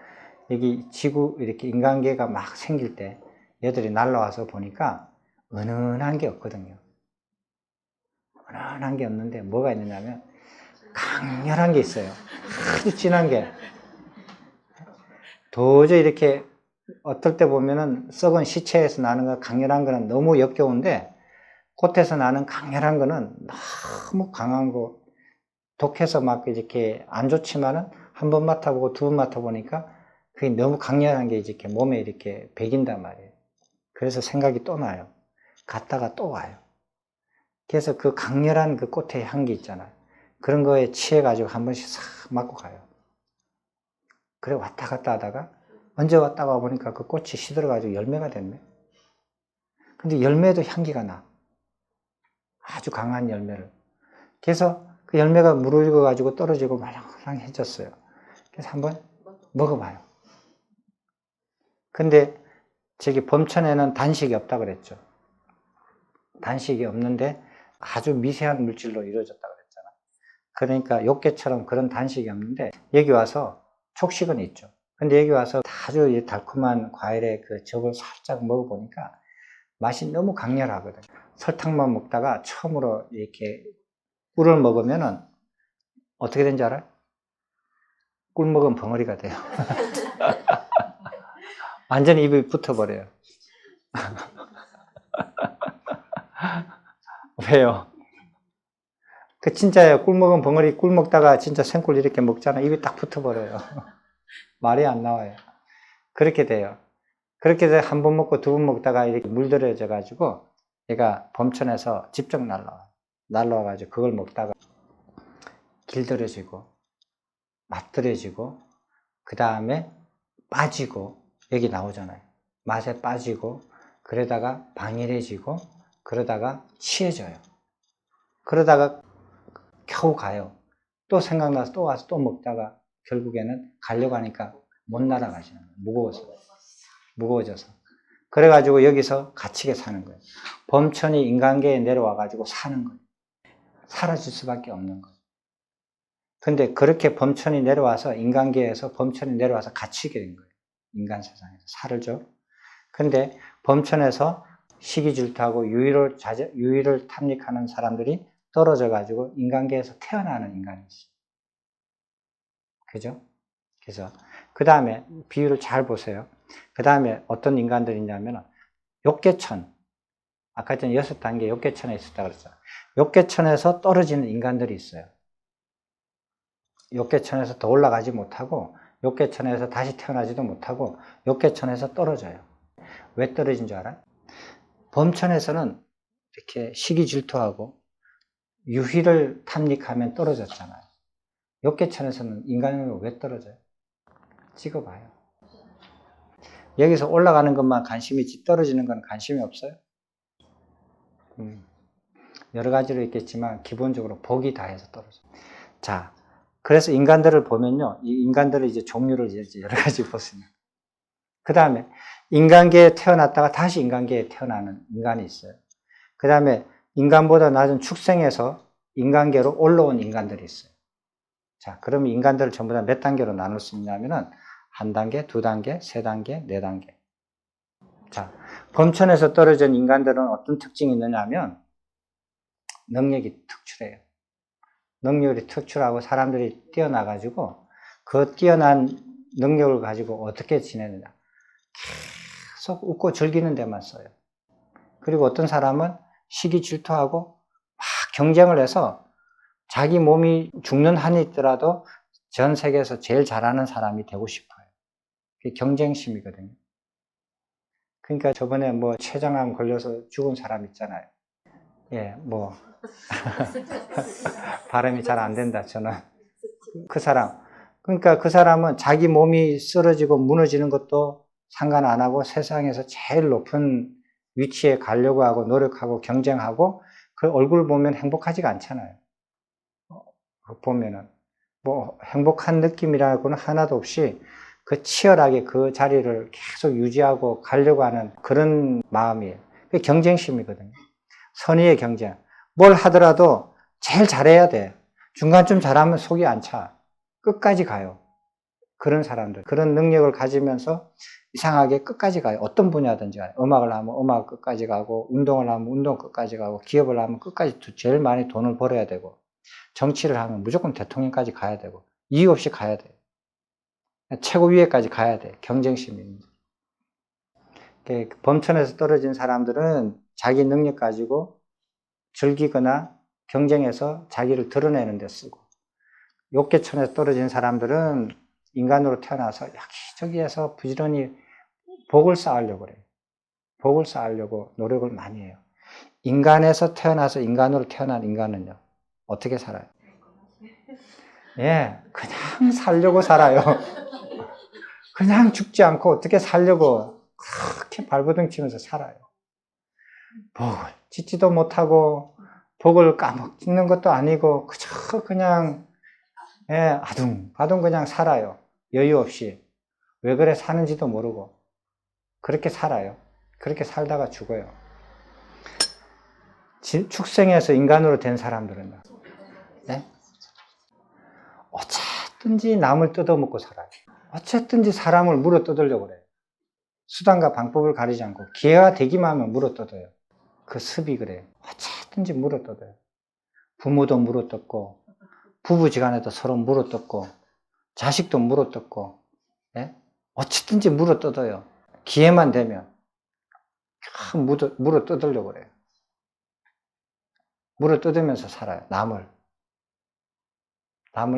여기 지구 이렇게 인간계가 막 생길 때 얘들이 날라와서 보니까 은은한 게 없거든요. 은은한 게 없는데 뭐가 있느냐면 강렬한 게 있어요. 아주 진한 게. 도저히 이렇게 어떨 때 보면은 썩은 시체에서 나는 거 강렬한 거는 너무 역겨운데 꽃에서 나는 강렬한 거는 너무 강한 거 독해서 막 이렇게 안 좋지만은 한 번 맡아보고 두 번 맡아보니까 그게 너무 강렬한 게 이렇게 몸에 이렇게 배긴단 말이에요. 그래서 생각이 또 나요. 갔다가 또 와요. 그래서 그 강렬한 그 꽃의 향기 있잖아요. 그런 거에 취해가지고 한 번씩 싹 맡고 가요. 그래 왔다 갔다 하다가 언제 왔다가 보니까 그 꽃이 시들어가지고 열매가 됐네. 근데 열매도 향기가 나. 아주 강한 열매를. 그래서 그 열매가 무르익어가지고 떨어지고 말랑말랑해졌어요. 그래서 한번 먹어봐요. 근데 저기 범천에는 단식이 없다 그랬죠. 단식이 없는데 아주 미세한 물질로 이루어졌다 그랬잖아. 그러니까 욕계처럼 그런 단식이 없는데 여기 와서 촉식은 있죠. 근데 여기 와서 아주 달콤한 과일의 그 즙을 살짝 먹어보니까 맛이 너무 강렬하거든. 설탕만 먹다가 처음으로 이렇게 꿀을 먹으면은 어떻게 되는지 알아요? 꿀 먹은 벙어리가 돼요. 완전히 입에 붙어버려요. 왜요? 그 진짜예요. 꿀 먹은 벙어리 꿀 먹다가 진짜 생꿀 이렇게 먹잖아. 입에 딱 붙어버려요. 말이 안 나와요. 그렇게 돼요. 그렇게 해서 한 번 먹고 두 번 먹다가 이렇게 물들여져 가지고 얘가 범천에서 직접 날라와가지고 그걸 먹다가 길들여지고 맛들여지고 그 다음에 빠지고 여기 나오잖아요. 맛에 빠지고 그러다가 방일해지고 그러다가 취해져요. 그러다가 겨우 가요. 또 생각나서 또 와서 또 먹다가 결국에는 가려고 하니까 못 날아가시는 거예요. 무거워져서. 그래가지고 여기서 갇히게 사는 거예요. 범천이 인간계에 내려와가지고 사는 거예요. 사라질 수밖에 없는 거예요. 근데 그렇게 범천이 내려와서 인간계에서 범천이 내려와서 갇히게 된 거예요. 인간 세상에서 살죠. 근데 범천에서 시기질투하고 유의를 탐닉하는 사람들이 떨어져가지고 인간계에서 태어나는 인간이 있어요. 그죠? 그래서 그 다음에 비유를 잘 보세요. 그 다음에 어떤 인간들이 있냐면 욕계천, 아까 전에 6단계 욕계천에 있었다 그랬잖아요. 욕계천에서 떨어지는 인간들이 있어요. 욕계천에서 더 올라가지 못하고 욕계천에서 다시 태어나지도 못하고 욕계천에서 떨어져요. 왜 떨어진 줄 알아요? 범천에서는 이렇게 시기 질투하고 유희를 탐닉하면 떨어졌잖아요. 욕계천에서는 인간으로 왜 떨어져요? 찍어봐요. 여기서 올라가는 것만 관심이 있지 떨어지는 건 관심이 없어요. 여러 가지로 있겠지만 기본적으로 복이 다해서 떨어져요. 자, 그래서 인간들을 보면요, 이 인간들의 이제 종류를 이제 여러 가지 보시면, 그 다음에 인간계에 태어났다가 다시 인간계에 태어나는 인간이 있어요. 그 다음에 인간보다 낮은 축생에서 인간계로 올라온 인간들이 있어요. 자, 그러면 인간들을 전부 다 몇 단계로 나눌 수 있냐면은 한 단계, 두 단계, 세 단계, 네 단계. 자, 범천에서 떨어진 인간들은 어떤 특징이 있느냐 하면 능력이 특출해요. 능력이 특출하고 사람들이 뛰어나가지고 그 뛰어난 능력을 가지고 어떻게 지내느냐. 계속 웃고 즐기는 데만 써요. 그리고 어떤 사람은 시기 질투하고 막 경쟁을 해서 자기 몸이 죽는 한이 있더라도 전 세계에서 제일 잘하는 사람이 되고 싶어요. 그게 경쟁심이거든요. 그러니까 저번에 뭐 췌장암 걸려서 죽은 사람 있잖아요. 예, 뭐 발음이 잘 안 된다, 저는. 그 사람. 그러니까 그 사람은 자기 몸이 쓰러지고 무너지는 것도 상관 안 하고 세상에서 제일 높은 위치에 가려고 하고 노력하고 경쟁하고 그 얼굴 보면 행복하지가 않잖아요. 보면은. 뭐 행복한 느낌이라고는 하나도 없이 그 치열하게 그 자리를 계속 유지하고 가려고 하는 그런 마음이에요. 그게 경쟁심이거든요. 선의의 경쟁. 뭘 하더라도 제일 잘해야 돼. 중간쯤 잘하면 속이 안 차. 끝까지 가요. 그런 사람들. 그런 능력을 가지면서 이상하게 끝까지 가요. 어떤 분야든지 가요. 음악을 하면 음악 끝까지 가고, 운동을 하면 운동 끝까지 가고, 기업을 하면 끝까지 제일 많이 돈을 벌어야 되고, 정치를 하면 무조건 대통령까지 가야 되고, 이유 없이 가야 돼요. 최고 위에까지 가야 돼. 경쟁심입니다. 범천에서 떨어진 사람들은 자기 능력 가지고 즐기거나 경쟁해서 자기를 드러내는 데 쓰고, 욕계천에서 떨어진 사람들은 인간으로 태어나서 여기저기에서 부지런히 복을 쌓으려고 그래요. 복을 쌓으려고 노력을 많이 해요. 인간에서 태어나서 인간으로 태어난 인간은요, 어떻게 살아요? 예, 그냥 살려고 살아요. 그냥 죽지 않고 어떻게 살려고 그렇게 발버둥 치면서 살아요. 복을 짓지도 못하고 복을 까먹는 것도 아니고 그저 그냥 아둥바둥 그냥 살아요. 여유 없이. 왜 그래 사는지도 모르고 그렇게 살아요. 그렇게 살다가 죽어요. 축생에서 인간으로 된 사람들은요, 네? 어쨌든지 남을 뜯어먹고 살아요. 어쨌든지 사람을 물어뜯으려고 그래요. 수단과 방법을 가리지 않고 기회가 되기만 하면 물어뜯어요. 그 습이 그래요. 어쨌든지 물어뜯어요. 부모도 물어뜯고 부부지간에도 서로 물어뜯고 자식도 물어뜯고, 예? 어쨌든지 물어뜯어요. 기회만 되면 물어뜯으려고 그래요. 물어뜯으면서 살아요. 남을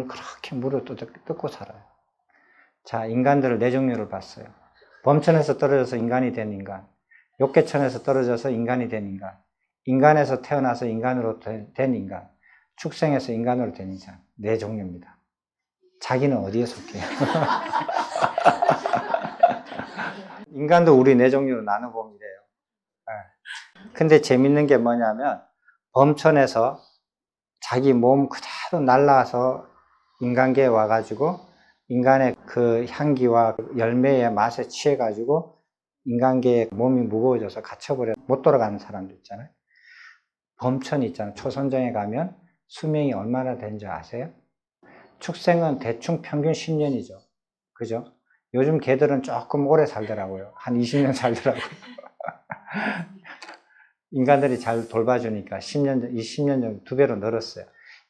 그렇게 물어뜯고 살아요. 자, 인간들을 네 종류를 봤어요. 범천에서 떨어져서 인간이 된 인간, 욕계천에서 떨어져서 인간이 된 인간, 인간에서 태어나서 인간으로 된 인간, 축생에서 인간으로 된 인간, 네 종류입니다. 자기는 어디에 속해요? 인간도 우리 네 종류로 나눠보면 이래요. 근데 재밌는 게 뭐냐면 범천에서 자기 몸 그대로 날라와서 인간계에 와가지고 인간의 그 향기와 열매의 맛에 취해가지고 인간계에 몸이 무거워져서 갇혀버려 못 돌아가는 사람들 있잖아요. 범천이 있잖아요. 초선정에 가면 수명이 얼마나 되는지 아세요? 축생은 대충 평균 10년이죠. 그죠? 요즘 개들은 조금 오래 살더라고요. 한 20년 살더라고요. 인간들이 잘 돌봐주니까 10년, 20년 정도 2배로 늘었어요.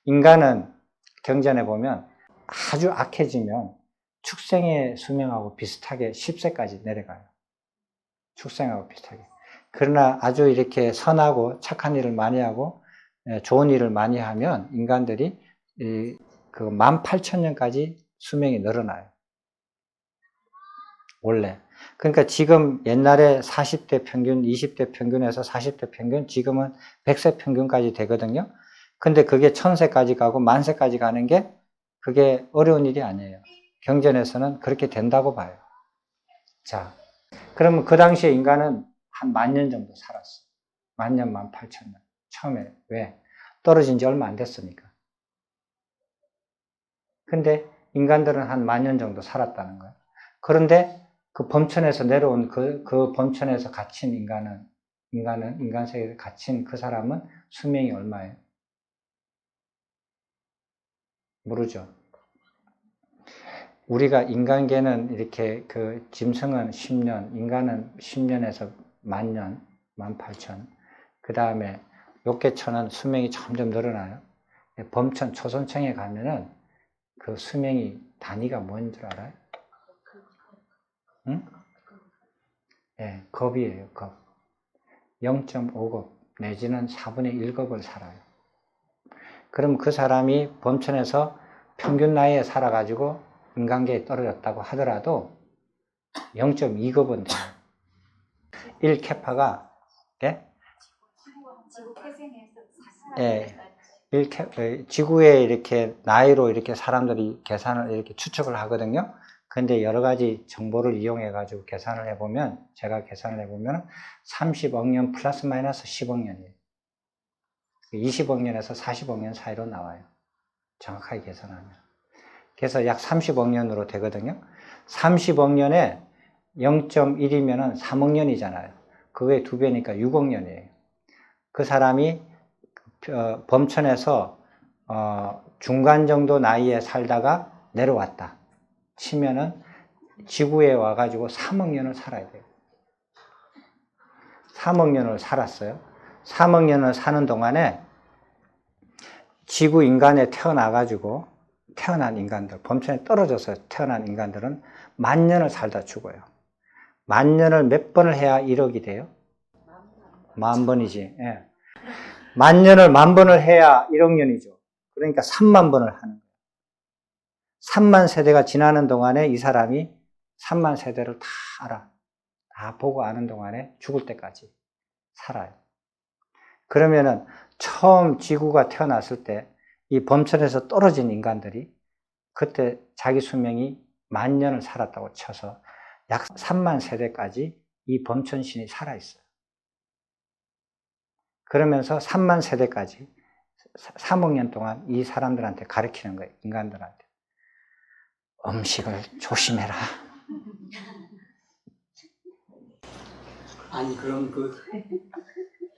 인간은 경전에 보면 아주 악해지면 축생의 수명하고 비슷하게 10세까지 내려가요. 축생하고 비슷하게. 그러나 아주 이렇게 선하고 착한 일을 많이 하고 좋은 일을 많이 하면 인간들이 그 18,000년까지 수명이 늘어나요. 원래. 그러니까 지금 옛날에 40대 평균, 20대 평균에서 40대 평균, 지금은 100세 평균까지 되거든요. 근데 그게 1000세까지 가고 10,000세까지 가는 게 그게 어려운 일이 아니에요. 경전에서는 그렇게 된다고 봐요. 자, 그러면 그 당시에 인간은 한 10,000년 정도 살았어요. 10,000년, 18,000년. 처음에. 왜? 떨어진 지 얼마 안 됐으니까. 근데 인간들은 한 10,000년 정도 살았다는 거예요. 그런데 그 범천에서 내려온 그 범천에서 갇힌 인간 세계에 갇힌 그 사람은 수명이 얼마예요? 모르죠. 우리가 인간계는 이렇게 그 짐승은 10년, 인간은 10년에서 10,000년, 18,000. 그 다음에 욕계천은 수명이 점점 늘어나요. 범천, 초선청에 가면은 그 수명이 단위가 뭔 줄 알아요? 응? 네, 겁이에요, 겁. 0.5겁 내지는 4분의 1겁을 살아요. 그럼 그 사람이 범천에서 평균 나이에 살아가지고 인간계에 떨어졌다고 하더라도 0.2겁은 돼요. 1캐파가, 예? 지구에 이렇게 나이로 이렇게 사람들이 계산을 이렇게 추측을 하거든요. 근데 여러 가지 정보를 이용해 가지고 계산을 해보면, 제가 계산을 해보면 30억 년 플러스 마이너스 10억 년이에요. 20억 년에서 40억 년 사이로 나와요. 정확하게 계산하면. 그래서 약 30억 년으로 되거든요. 30억 년에 0.1이면 3억 년이잖아요. 그거의 2배니까 6억 년이에요. 그 사람이 범천에서 중간 정도 나이에 살다가 내려왔다 치면은 지구에 와가지고 3억 년을 살아야 돼요. 3억 년을 살았어요. 3억 년을 사는 동안에 지구 인간에 태어난 인간들, 범천에 떨어져서 태어난 인간들은 10,000년을 살다 죽어요. 10,000년을 몇 번을 해야 1억이 돼요? 10,000번이지. 예. 10,000년을 10,000번을 해야 1억 년이죠. 그러니까 3만 번을 하는 거예요. 3만 세대가 지나는 동안에 이 사람이 3만 세대를 다 알아. 다 보고 아는 동안에 죽을 때까지 살아요. 그러면은 처음 지구가 태어났을 때 이 범천에서 떨어진 인간들이 그때 자기 수명이 10,000년을 살았다고 쳐서 약 3만 세대까지 이 범천신이 살아있어요. 그러면서 3만 세대까지 3억 년 동안 이 사람들한테 가르치는 거예요. 인간들한테. 음식을 조심해라. 아니 그럼 그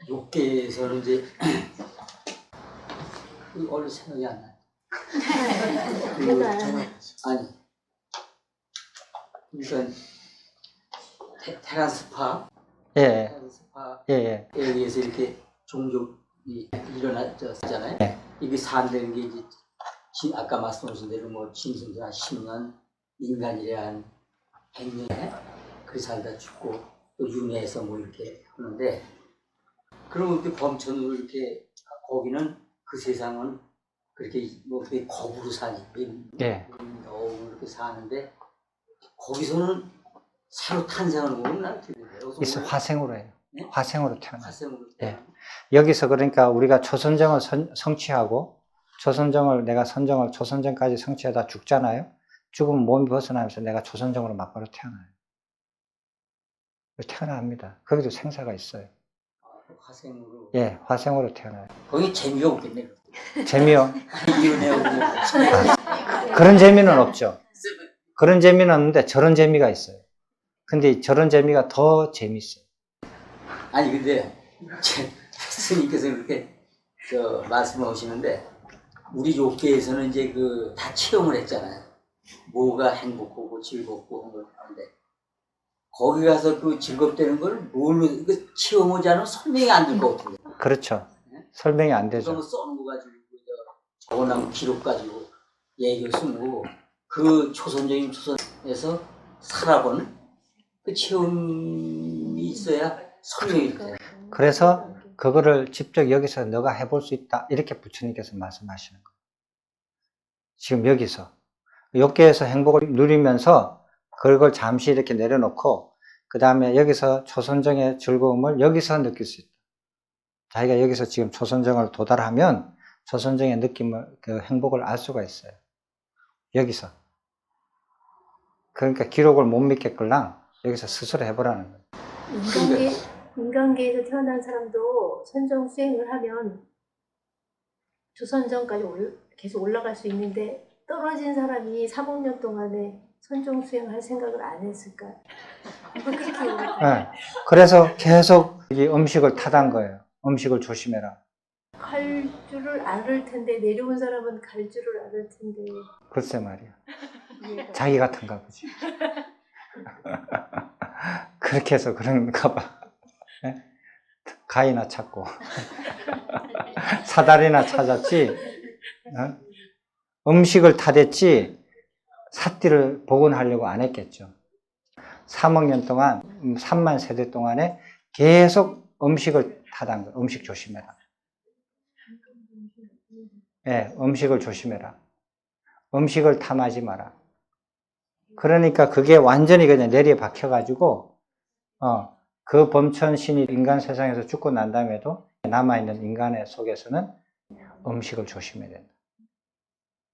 욕계에서는 이제 얼른 생각이 안 나. 아니 그러니까 테란스파 예. 테란스파에 예. 의해서 이렇게 종족이 일어나잖아요. 예. 이게 산다는 게 이제 아까 말씀하신 대로 뭐 짐승들 한 10년, 인간이래 한 100년에 그렇게 살다 죽고 또 윤회해서 뭐 이렇게 하는데, 그러면 이렇게 범천으로 이렇게 거기는 그 세상은 그렇게 뭐 거부로 사니, 예. 이렇게 사는데 거기서는 새로 탄생하는 거는 어떻게 돼요? 있어 화생으로 해요. 네? 화생으로 태어나요. 화생으로. 예. 여기서 그러니까 우리가 초선정을 성취하고 내가 초선정까지 성취하다 죽잖아요. 죽으면 몸이 벗어나면서 내가 초선정으로 막바로 태어나요. 태어납니다. 거기도 생사가 있어요. 화생으로. 예, 화생으로 태어나요. 거기 재미가 없겠네요. 재미요? 이혼해오고. 그런 재미는 없죠. 그런 재미는 없는데 저런 재미가 있어요. 근데 저런 재미가 더 재밌어요. 아니 근데 스님께서 그렇게 말씀하시는데 우리 욕계에서는 이제 그 다 체험을 했잖아요. 뭐가 행복하고 즐겁고 한 걸 하는데 거기 가서 그 즐겁다는 걸 뭘로 그 체험하지 않으면 설명이 안 될 것 같은데. 그렇죠. 설명이 안 되죠. 그거 써놓은 거 가지고 적어놓은 기록 가지고 얘기를 쓰고 그 초선에서 살아본 그 체험이 있어야 설명이 돼요. 그래서 그거를 직접 여기서 너가 해볼 수 있다. 이렇게 부처님께서 말씀하시는 거예요. 지금 여기서. 욕계에서 행복을 누리면서 그걸 잠시 이렇게 내려놓고 그 다음에 여기서 초선정의 즐거움을 여기서 느낄 수 있다. 자기가 여기서 지금 초선정을 도달하면 초선정의 느낌을, 그 행복을 알 수가 있어요. 여기서. 그러니까 기록을 못 믿겠걸랑 여기서 스스로 해보라는 거예요. 인간계에서 태어난 사람도 선정 수행을 하면 조선정까지 계속 올라갈 수 있는데 떨어진 사람이 3억년 동안에 선정 수행할 생각을 안 했을까? 네. 그래서 계속 이 음식을 타단 거예요. 음식을 조심해라. 갈 줄을 알을 텐데 내려온 사람은 갈 줄을 알을 텐데. 글쎄 말이야. 자기 같은가 보지. 그렇게 해서 그런가 봐. 네? 가위나 찾고 사다리나 찾았지. 음식을 타댔지 삿띠를 복원하려고 안 했겠죠. 3억 년 동안 3만 세대 동안에 계속 음식을 타단 거예요. 음식 조심해라. 네, 음식을 조심해라. 음식을 탐하지 마라. 그러니까 그게 완전히 그냥 내리에 박혀가지고 그 범천신이 인간 세상에서 죽고 난 다음에도 남아있는 인간의 속에서는 음식을 조심해야 된다.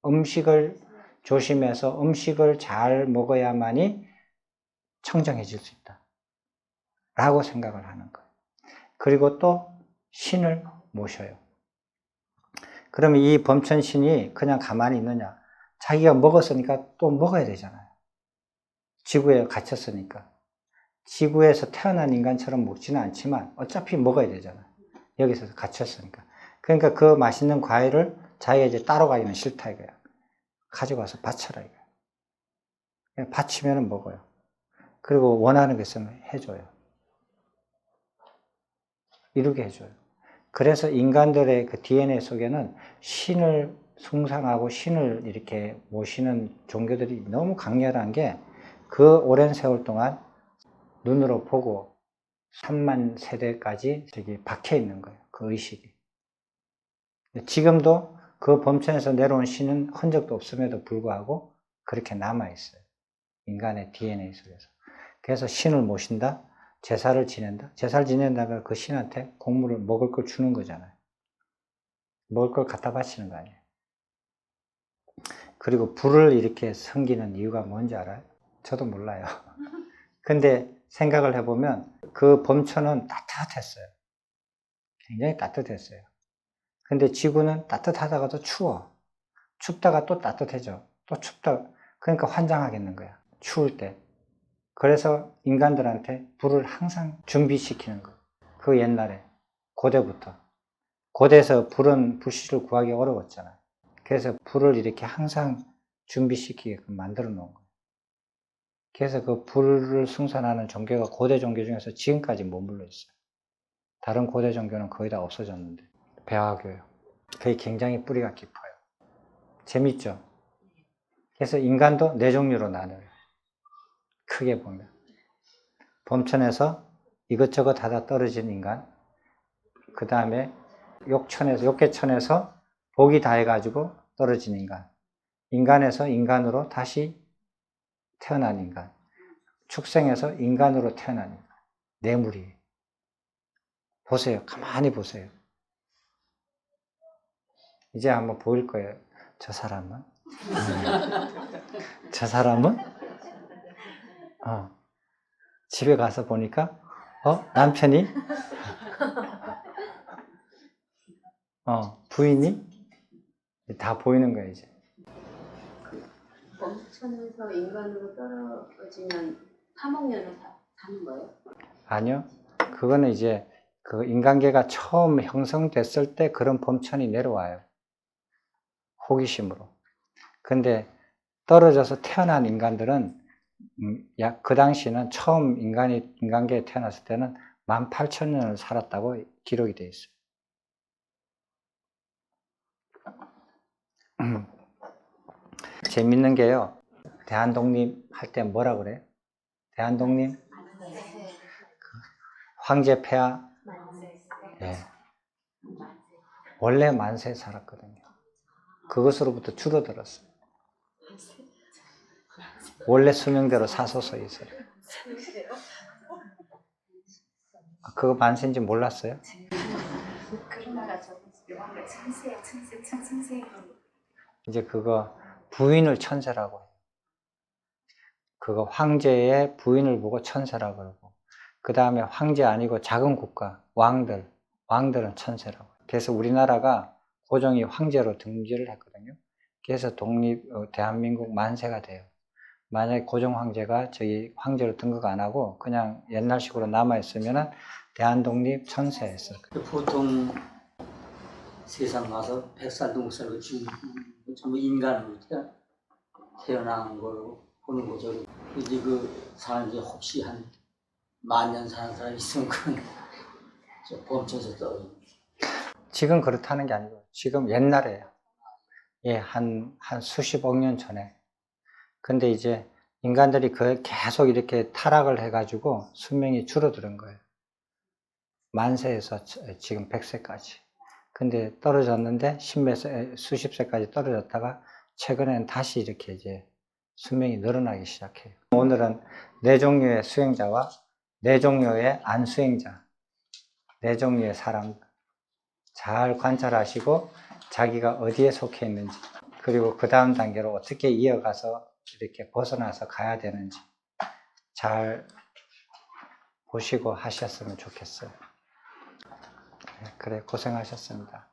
음식을 조심해서 음식을 잘 먹어야만이 청정해질 수 있다. 라고 생각을 하는 거예요. 그리고 또 신을 모셔요. 그러면 이 범천신이 그냥 가만히 있느냐? 자기가 먹었으니까 또 먹어야 되잖아요. 지구에 갇혔으니까. 지구에서 태어난 인간처럼 먹지는 않지만 어차피 먹어야 되잖아요. 여기서 갇혔으니까. 그러니까 그 맛있는 과일을 자기가 이제 따로 가기는 싫다 이거야. 가져가서 바쳐라 이거야. 바치면 먹어요. 그리고 원하는 게 있으면 해줘요. 이루게 해줘요. 그래서 인간들의 그 DNA 속에는 신을 숭상하고 신을 이렇게 모시는 종교들이 너무 강렬한 게 그 오랜 세월 동안 눈으로 보고 3만 세대까지 저기 박혀 있는 거예요. 그 의식이. 지금도 그 범천에서 내려온 신은 흔적도 없음에도 불구하고 그렇게 남아있어요. 인간의 DNA 속에서. 그래서 신을 모신다, 제사를 지낸다. 제사를 지낸다면 그 신한테 곡물을 먹을 걸 주는 거잖아요. 먹을 걸 갖다 바치는 거 아니에요. 그리고 불을 이렇게 섬기는 이유가 뭔지 알아요? 저도 몰라요. 근데 생각을 해보면 그 범천은 따뜻했어요. 굉장히 따뜻했어요. 근데 지구는 따뜻하다가도 추워. 춥다가 또 따뜻해져. 또 춥다. 그러니까 환장하겠는 거야. 추울 때. 그래서 인간들한테 불을 항상 준비시키는 거예요. 그 옛날에. 고대부터. 고대에서 불은 불씨를 구하기 어려웠잖아요. 그래서 불을 이렇게 항상 준비시키게끔 만들어 놓은 거예요. 그래서 그 불을 숭상하는 종교가 고대 종교 중에서 지금까지 머물러 있어요. 다른 고대 종교는 거의 다 없어졌는데. 배화교요. 그게 굉장히 뿌리가 깊어요. 재밌죠? 그래서 인간도 네 종류로 나눠요. 크게 보면. 범천에서 이것저것 하다 떨어진 인간, 그 다음에 욕계천에서 복이 다해가지고 떨어진 인간, 인간에서 인간으로 다시 태어난 인간, 축생에서 인간으로 태어난 인간, 뇌물이에요. 보세요. 가만히 보세요. 이제 한번 보일 거예요. 저 사람은? 저 사람은? 집에 가서 보니까, 남편이? 부인이? 다 보이는 거예요, 이제. 범천에서 인간으로 떨어지면 3억 년을 사는 거예요? 아니요. 그거는 이제 그 인간계가 처음 형성됐을 때 그런 범천이 내려와요. 호기심으로. 근데 떨어져서 태어난 인간들은 그 당시는 처음 인간계에 태어났을 때는 18,000년을 살았다고 기록이 되어 있어요. 재밌는 게요. 대한독립 할 때 뭐라 그래요? 대한독립? 황제 폐하, 만세. 예. 원래 만세 살았거든요. 그것으로부터 줄어들었어요. 원래 수명대로 사소서 있어요. 그거 만세인지 몰랐어요? 그러다가 저 천세. 이제 그거 부인을 천세라고 해요. 그거 황제의 부인을 보고 천세라고 그러고, 그 다음에 황제 아니고 작은 국가, 왕들은 천세라고 해요. 그래서 우리나라가 고종이 황제로 등재를 했거든요. 그래서 대한민국 만세가 돼요. 만약에 고종 황제가 저희 황제로 등극 안 하고 그냥 옛날식으로 남아있으면 대한독립 천세였어요. 보통 세상 와서 100살도 못 살고 죽는 전부 인간으로 태어난 걸 보는 거죠. 이제 그 사는 게 혹시 한 10,000년 사는 사람이 있으면 그건 범쳐서 떨어져. 지금 그렇다는 게 아니고 지금 옛날에요. 예, 한 수십억 년 전에. 근데 이제 인간들이 계속 이렇게 타락을 해가지고 수명이 줄어드는 거예요. 만세에서 지금 100세까지. 근데 떨어졌는데 수십 세까지 떨어졌다가 최근에는 다시 이렇게 이제 수명이 늘어나기 시작해요. 오늘은 4종류의 수행자와 4종류의 안수행자, 4종류의 사람 잘 관찰하시고 자기가 어디에 속해 있는지, 그리고 그 다음 단계로 어떻게 이어가서 이렇게 벗어나서 가야 되는지 잘 보시고 하셨으면 좋겠어요. 그래, 고생하셨습니다.